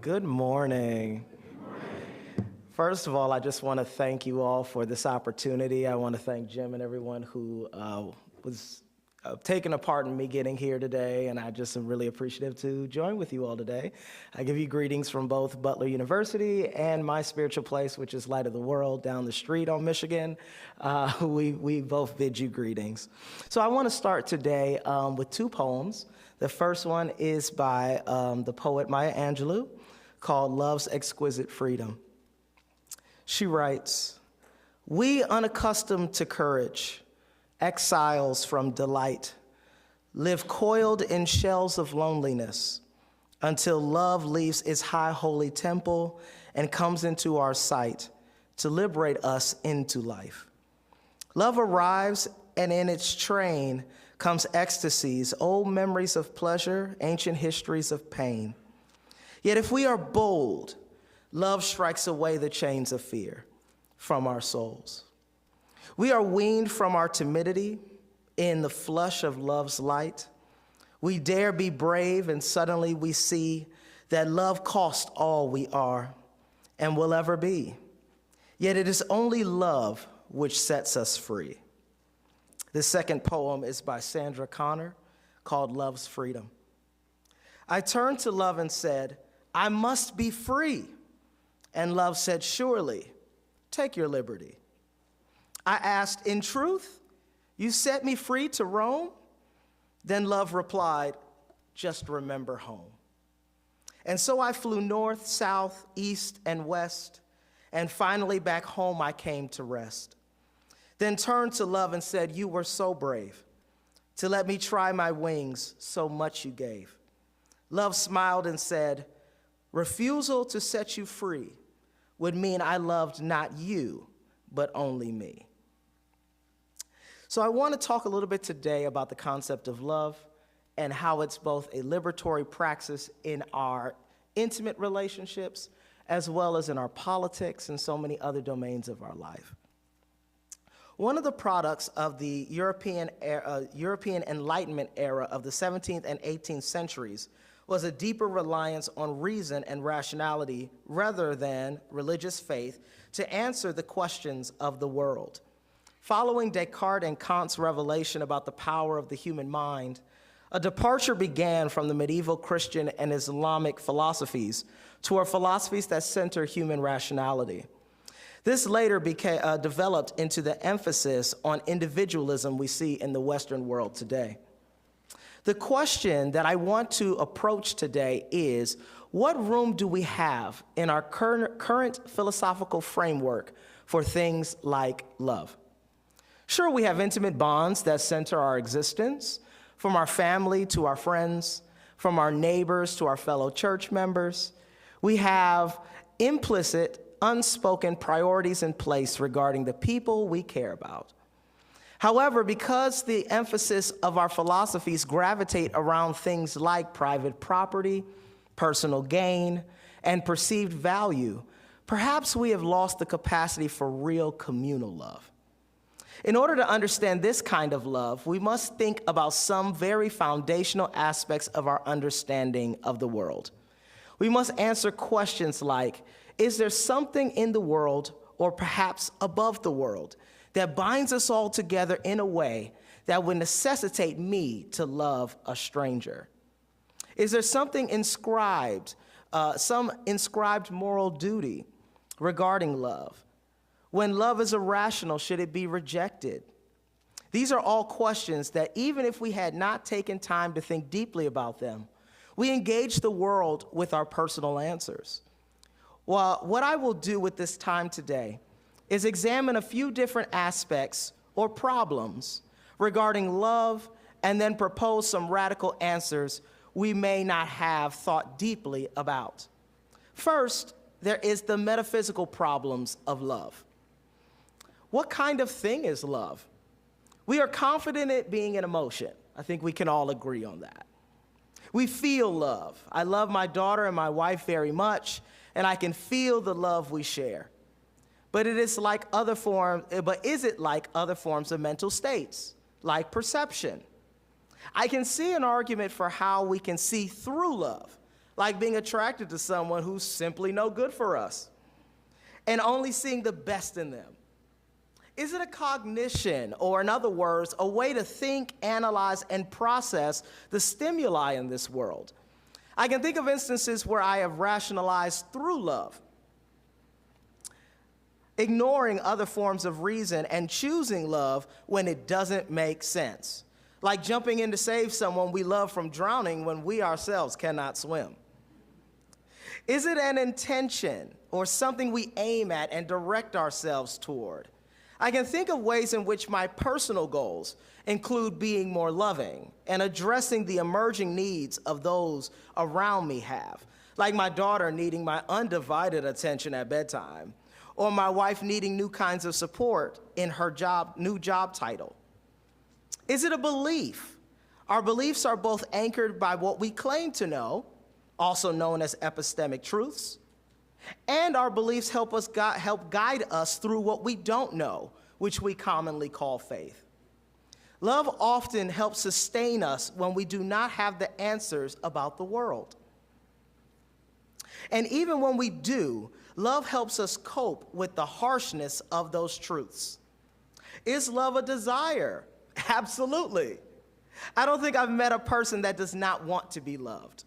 Good morning. First of all, I just want to thank you all for this opportunity. I want to thank Jim and everyone who was taking a part in me getting here today, and I just am really appreciative to join with you all today. I give you greetings from both Butler University and my spiritual place, which is Light of the World down the street on Michigan. We both bid you greetings. So I want to start today with two poems. The first one is by the poet Maya Angelou, called Love's Exquisite Freedom. She writes, "We unaccustomed to courage, exiles from delight, live coiled in shells of loneliness until love leaves its high holy temple and comes into our sight to liberate us into life. Love arrives, and in its train comes ecstasies, old memories of pleasure, ancient histories of pain. Yet if we are bold, love strikes away the chains of fear from our souls. We are weaned from our timidity in the flush of love's light. We dare be brave, and suddenly we see that love costs all we are and will ever be. Yet it is only love which sets us free." The second poem is by Sandra Connor, called Love's Freedom. "I turned to love and said, 'I must be free.' And love said, 'Surely, take your liberty.' I asked, 'In truth, you set me free to roam?' Then love replied, 'Just remember home.' And so I flew north, south, east, and west, and finally back home I came to rest. Then turned to love and said, 'You were so brave to let me try my wings, so much you gave.' Love smiled and said, 'Refusal to set you free would mean I loved not you, but only me.'" So I want to talk a little bit today about the concept of love and how it's both a liberatory praxis in our intimate relationships as well as in our politics and so many other domains of our life. One of the products of the European Enlightenment era of the 17th and 18th centuries was a deeper reliance on reason and rationality rather than religious faith to answer the questions of the world. Following Descartes and Kant's revelation about the power of the human mind, a departure began from the medieval Christian and Islamic philosophies toward philosophies that center human rationality. This later developed into the emphasis on individualism we see in the Western world today. The question that I want to approach today is, what room do we have in our current philosophical framework for things like love? Sure, we have intimate bonds that center our existence, from our family to our friends, from our neighbors to our fellow church members. We have implicit, unspoken priorities in place regarding the people we care about. However, because the emphasis of our philosophies gravitate around things like private property, personal gain, and perceived value, perhaps we have lost the capacity for real communal love. In order to understand this kind of love, we must think about some very foundational aspects of our understanding of the world. We must answer questions like, is there something in the world, or perhaps above the world, that binds us all together in a way that would necessitate me to love a stranger? Is there something inscribed, some inscribed moral duty regarding love? When love is irrational, should it be rejected? These are all questions that even if we had not taken time to think deeply about them, we engage the world with our personal answers. Well, what I will do with this time today is examine a few different aspects or problems regarding love and then propose some radical answers we may not have thought deeply about. First, there is the metaphysical problems of love. What kind of thing is love? We are confident in it being an emotion. I think we can all agree on that. We feel love. I love my daughter and my wife very much, and I can feel the love we share. But is it like other forms of mental states, like perception? I can see an argument for how we can see through love, like being attracted to someone who's simply no good for us and only seeing the best in them? Is it a cognition, or in other words, a way to think, analyze, and process the stimuli in this world? I can think of instances where I have rationalized through love, ignoring other forms of reason and choosing love when it doesn't make sense, like jumping in to save someone we love from drowning when we ourselves cannot swim. Is it an intention or something we aim at and direct ourselves toward? I can think of ways in which my personal goals include being more loving and addressing the emerging needs of those around me have, like my daughter needing my undivided attention at bedtime, or my wife needing new kinds of support in her new job title. Is it a belief? Our beliefs are both anchored by what we claim to know, also known as epistemic truths, and our beliefs help guide us through what we don't know, which we commonly call faith. Love often helps sustain us when we do not have the answers about the world. And even when we do, love helps us cope with the harshness of those truths. Is love a desire? Absolutely. I don't think I've met a person that does not want to be loved.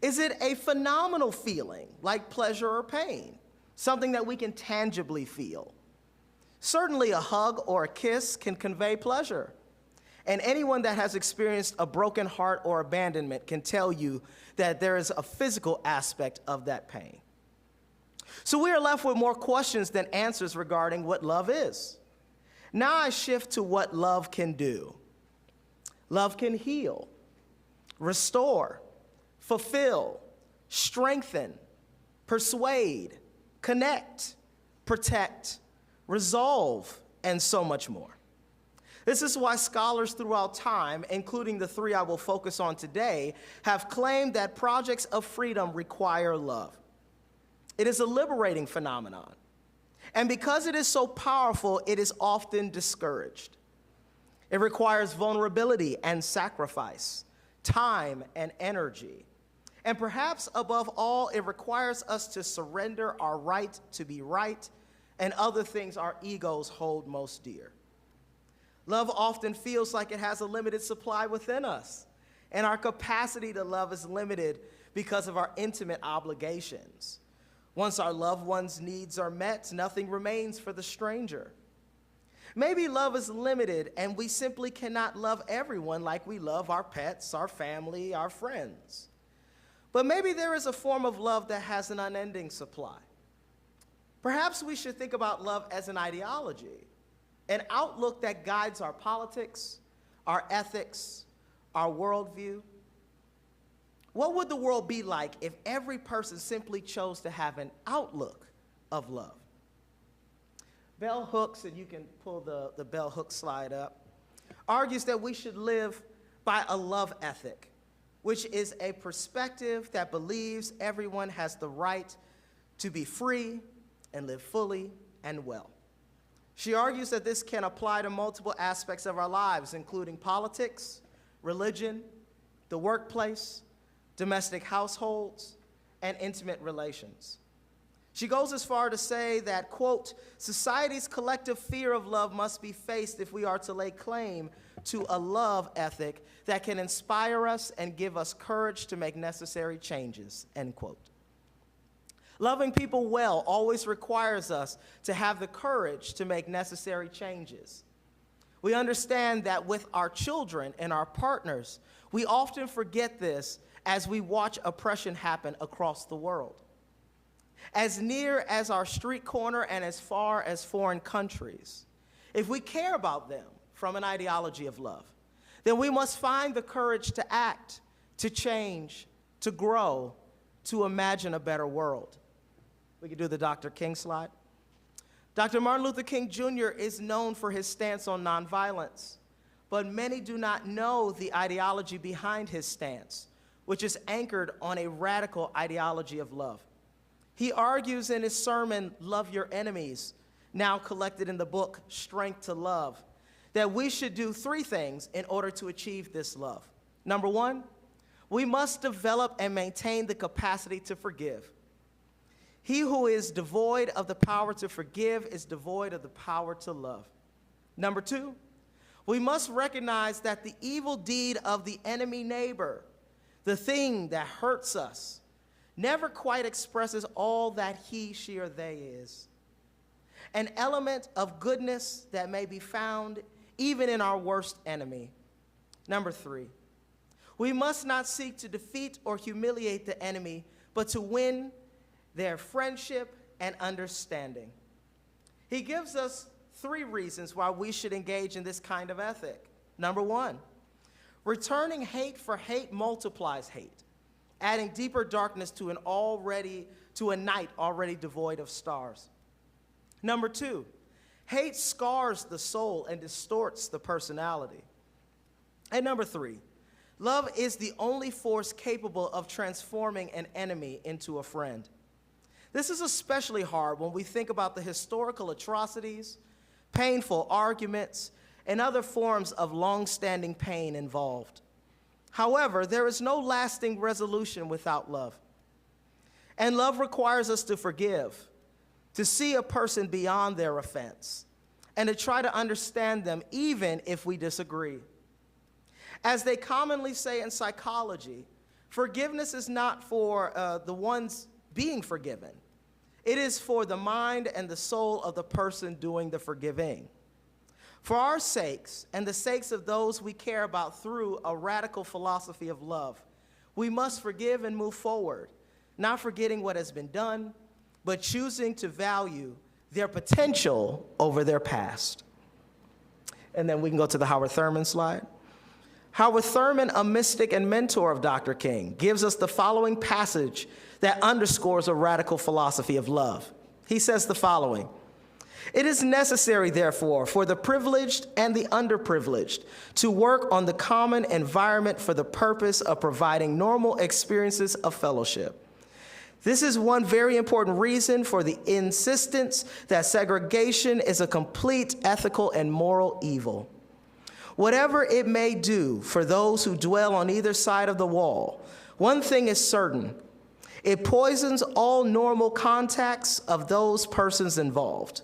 Is it a phenomenal feeling, like pleasure or pain, something that we can tangibly feel? Certainly a hug or a kiss can convey pleasure. And anyone that has experienced a broken heart or abandonment can tell you that there is a physical aspect of that pain. So we are left with more questions than answers regarding what love is. Now I shift to what love can do. Love can heal, restore, fulfill, strengthen, persuade, connect, protect, resolve, and so much more. This is why scholars throughout time, including the three I will focus on today, have claimed that projects of freedom require love. It is a liberating phenomenon. And because it is so powerful, it is often discouraged. It requires vulnerability and sacrifice, time and energy. And perhaps above all, it requires us to surrender our right to be right and other things our egos hold most dear. Love often feels like it has a limited supply within us, and our capacity to love is limited because of our intimate obligations. Once our loved one's needs are met, nothing remains for the stranger. Maybe love is limited and we simply cannot love everyone like we love our pets, our family, our friends. But maybe there is a form of love that has an unending supply. Perhaps we should think about love as an ideology, an outlook that guides our politics, our ethics, our worldview. What would the world be like if every person simply chose to have an outlook of love? Bell Hooks, and you can pull the Bell Hooks slide up, argues that we should live by a love ethic, which is a perspective that believes everyone has the right to be free and live fully and well. She argues that this can apply to multiple aspects of our lives, including politics, religion, the workplace, domestic households, and intimate relations. She goes as far to say that, quote, society's collective fear of love must be faced if we are to lay claim to a love ethic that can inspire us and give us courage to make necessary changes, end quote. Loving people well always requires us to have the courage to make necessary changes. We understand that with our children and our partners, we often forget this as we watch oppression happen across the world. As near as our street corner and as far as foreign countries, if we care about them from an ideology of love, then we must find the courage to act, to change, to grow, to imagine a better world. We could do the Dr. King slide. Dr. Martin Luther King Jr. is known for his stance on nonviolence, but many do not know the ideology behind his stance, which is anchored on a radical ideology of love. He argues in his sermon, Love Your Enemies, now collected in the book, Strength to Love, that we should do three things in order to achieve this love. Number one, We must develop and maintain the capacity to forgive. He who is devoid of the power to forgive is devoid of the power to love. Number 2, we must recognize that the evil deed of the enemy neighbor, the thing that hurts us, never quite expresses all that he, she, or they is. An element of goodness that may be found even in our worst enemy. Number 3, we must not seek to defeat or humiliate the enemy, but to win their friendship and understanding. He gives us 3 reasons why we should engage in this kind of ethic. Number 1, returning hate for hate multiplies hate, adding deeper darkness to a night already devoid of stars. Number 2, hate scars the soul and distorts the personality. And number 3, love is the only force capable of transforming an enemy into a friend. This is especially hard when we think about the historical atrocities, painful arguments, and other forms of long-standing pain involved. However, there is no lasting resolution without love. And love requires us to forgive, to see a person beyond their offense, and to try to understand them even if we disagree. As they commonly say in psychology, forgiveness is not for the ones being forgiven. It is for the mind and the soul of the person doing the forgiving. For our sakes and the sakes of those we care about through a radical philosophy of love, we must forgive and move forward, not forgetting what has been done, but choosing to value their potential over their past. And then we can go to the Howard Thurman slide. Howard Thurman, a mystic and mentor of Dr. King, gives us the following passage that underscores a radical philosophy of love. He says the following: "It is necessary, therefore, for the privileged and the underprivileged to work on the common environment for the purpose of providing normal experiences of fellowship. This is one very important reason for the insistence that segregation is a complete ethical and moral evil. Whatever it may do for those who dwell on either side of the wall, one thing is certain: it poisons all normal contacts of those persons involved.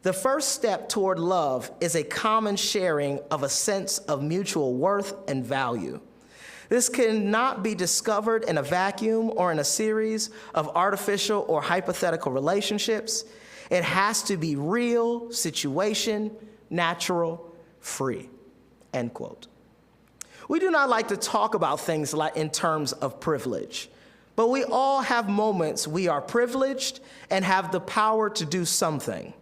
The first step toward love is a common sharing of a sense of mutual worth and value. This cannot be discovered in a vacuum or in a series of artificial or hypothetical relationships. It has to be real, situation, natural, free." End quote. We do not like to talk about things like in terms of privilege, but we all have moments we are privileged and have the power to do something.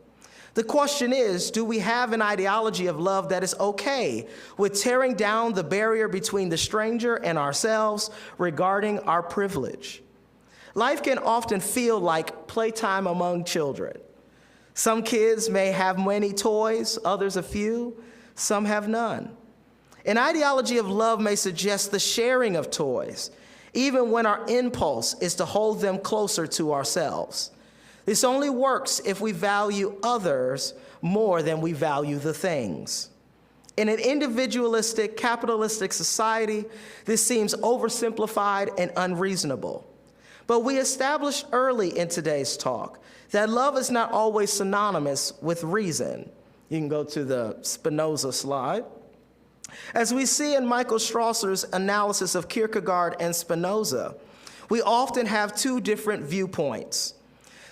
The question is, do we have an ideology of love that is okay with tearing down the barrier between the stranger and ourselves regarding our privilege? Life can often feel like playtime among children. Some kids may have many toys, others a few, some have none. An ideology of love may suggest the sharing of toys, even when our impulse is to hold them closer to ourselves. This only works if we value others more than we value the things. In an individualistic, capitalistic society, this seems oversimplified and unreasonable. But we established early in today's talk that love is not always synonymous with reason. You can go to the Spinoza slide. As we see in Michael Strasser's analysis of Kierkegaard and Spinoza, we often have 2 different viewpoints.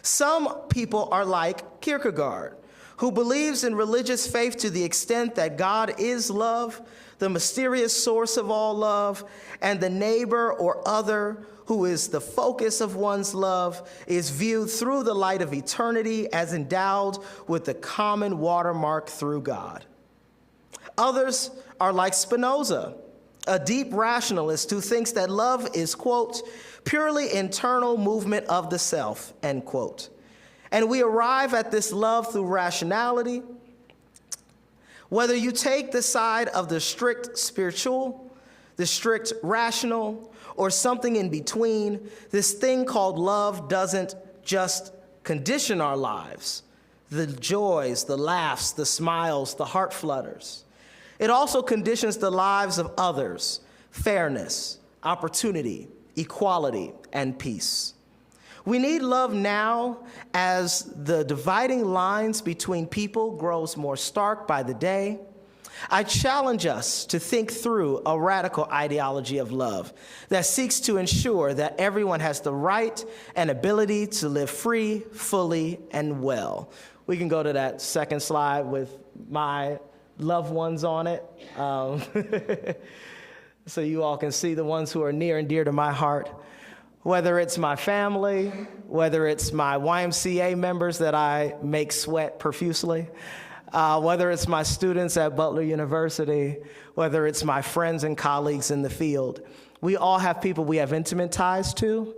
Some people are like Kierkegaard, who believes in religious faith to the extent that God is love, the mysterious source of all love, and the neighbor or other, who is the focus of one's love, is viewed through the light of eternity as endowed with the common watermark through God. Others are like Spinoza, a deep rationalist who thinks that love is, quote, purely internal movement of the self, end quote. And we arrive at this love through rationality. Whether you take the side of the strict spiritual, the strict rational, or something in between, this thing called love doesn't just condition our lives, the joys, the laughs, the smiles, the heart flutters. It also conditions the lives of others: fairness, opportunity, equality, and peace. We need love now as the dividing lines between people grows more stark by the day. I challenge us to think through a radical ideology of love that seeks to ensure that everyone has the right and ability to live free, fully, and well. We can go to that second slide with my loved ones on it, so you all can see the ones who are near and dear to my heart. Whether it's my family, whether it's my YMCA members that I make sweat profusely, whether it's my students at Butler University, whether it's my friends and colleagues in the field. We all have people we have intimate ties to,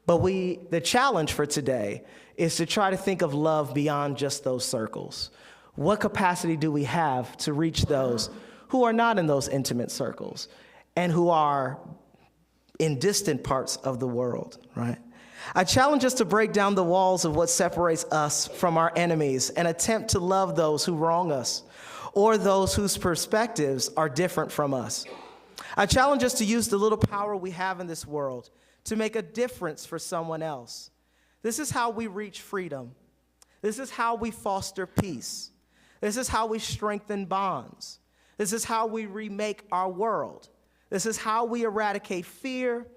but the challenge for today is to try to think of love beyond just those circles. What capacity do we have to reach those who are not in those intimate circles and who are in distant parts of the world, right? I challenge us to break down the walls of what separates us from our enemies and attempt to love those who wrong us or those whose perspectives are different from us. I challenge us to use the little power we have in this world to make a difference for someone else. This is how we reach freedom. This is how we foster peace. This is how we strengthen bonds. This is how we remake our world. This is how we eradicate fear.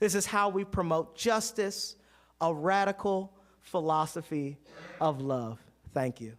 This is how we promote justice, a radical philosophy of love. Thank you.